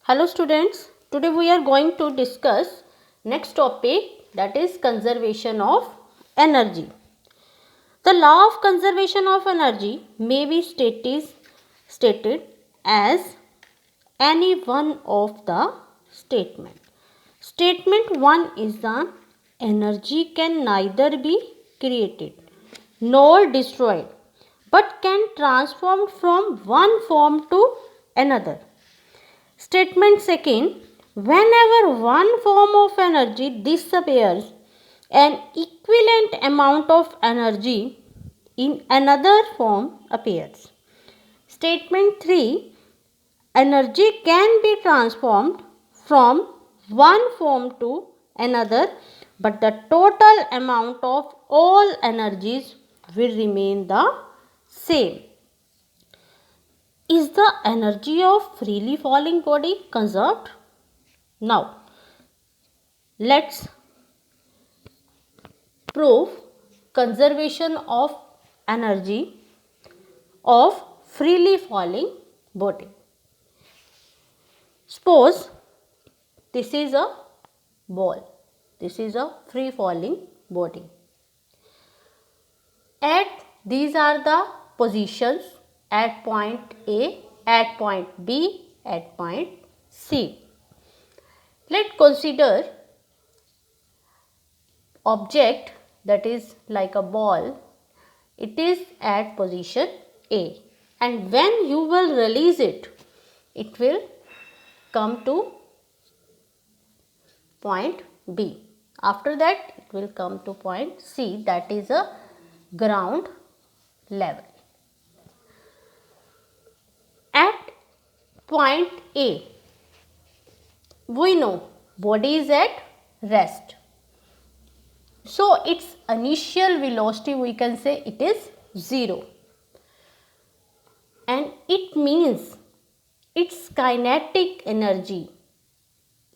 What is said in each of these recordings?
Hello students, today we are going to discuss next topic, that is conservation of energy. The law of conservation of energy may be stated as any one of the statement. Statement 1 is the energy can neither be created nor destroyed but can transform from one form to another. Statement second, whenever one form of energy disappears, an equivalent amount of energy in another form appears. Statement 3, energy can be transformed from one form to another, but the total amount of all energies will remain the same. Is the energy of freely falling body conserved? Now, let's prove conservation of energy of freely falling body. Suppose this is a ball. This is a free falling body. These are the positions at point A, at point B, at point C. Let's consider object that is like a ball. It is at position A, and when you will release it, it will come to point B. After that, it will come to point C, that is a ground level. At point A, we know body is at rest. So, its initial velocity we can say it is 0, and it means its kinetic energy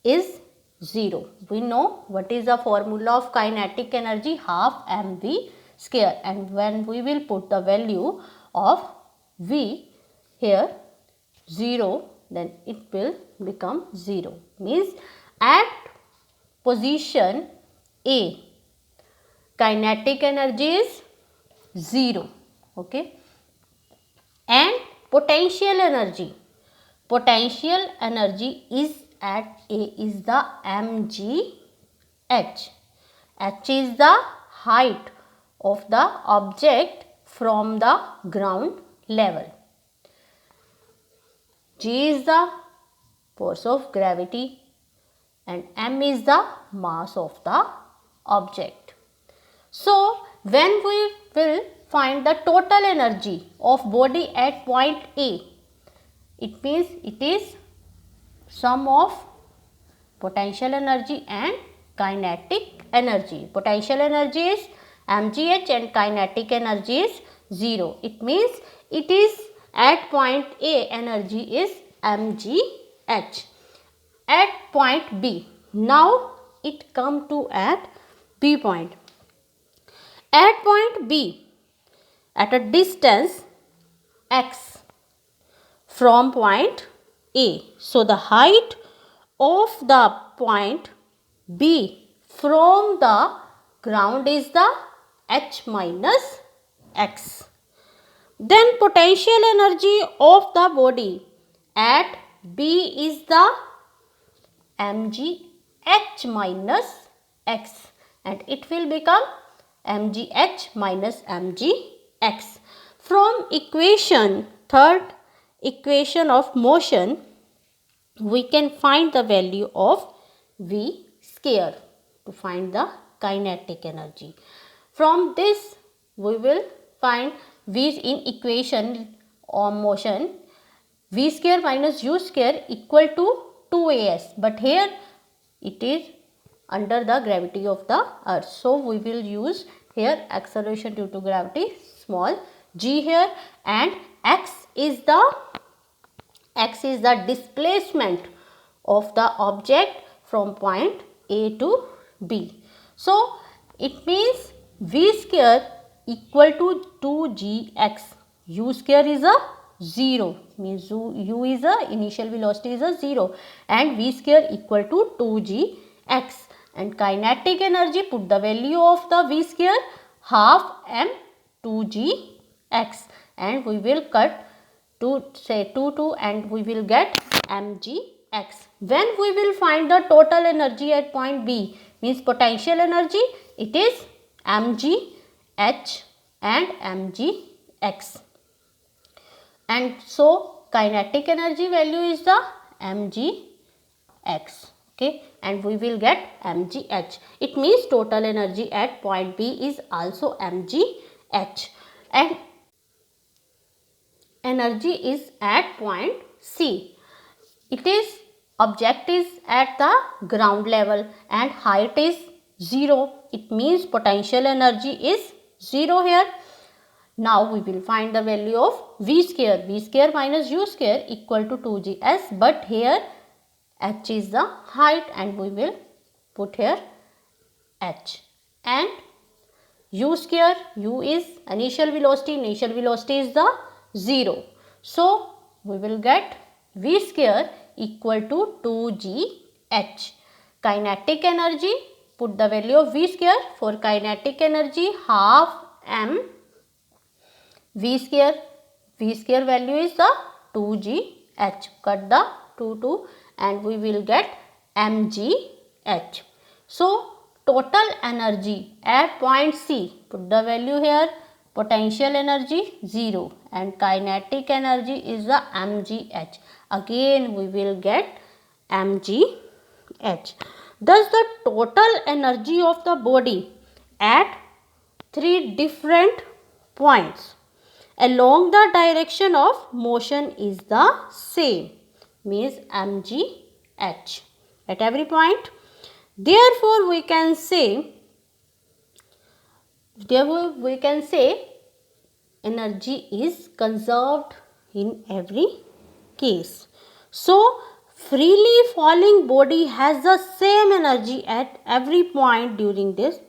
is 0. We know what is the formula of kinetic energy, half mv square, and when we will put the value of v here 0, then it will become 0, means at position A kinetic energy is 0, okay, and potential energy is at A is the mgh. H is the height of the object from the ground level. G is the force of gravity and m is the mass of the object. So, when we will find the total energy of body at point A, it means it is sum of potential energy and kinetic energy. Potential energy is mgh and kinetic energy is 0. It means it is at point A, energy is mgh. At point B, now it come to at B point. At point B, at a distance x from point A. So, the height of the point B from the ground is the h minus x. Then potential energy of the body at B is the mgh minus x, and it will become mgh minus mgx. From third equation of motion, we can find the value of v square to find the kinetic energy. From this, we will find v in equation of motion, v square minus u square equal to 2as, but here it is under the gravity of the earth. So, we will use here acceleration due to gravity, small g here, and x is the displacement of the object from point A to B. So, it means v square equal to 2gx. U square is a 0, means u is a initial velocity is a 0 and v square equal to 2gx. And kinetic energy, put the value of the v square half m 2gx, and we will cut to say 2 and we will get mgx. When we will find the total energy at point B, means potential energy, it is mgh and mgx. And so kinetic energy value is the mgx. Okay, and we will get mgh. It means total energy at point B is also mgh, and energy is at point C. It is object is at the ground level and height is 0. It means potential energy is 0 here. Now we will find the value of v square. V square minus u square equal to 2gs, but here h is the height and we will put here h. And u square, u is initial velocity is the 0. So we will get v square equal to 2gh. Kinetic energy, put the value of v square. For kinetic energy, half m v square value is the 2gh. Cut the 2 and we will get mgh. So total energy at point C, put the value here. Potential energy 0 and kinetic energy is the mgh. Again we will get mgh. Thus the total energy of the body at 3 different points along the direction of motion is the same, means mgh at every point. Therefore we can say energy is conserved in every case. So freely falling body has the same energy at every point during this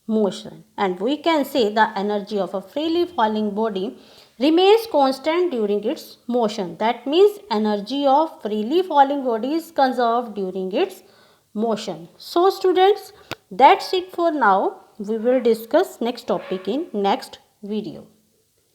motion, and we can say the energy of a freely falling body remains constant during its motion. That means energy of freely falling body is conserved during its motion. So students, that's it for now. We will discuss next topic in next video.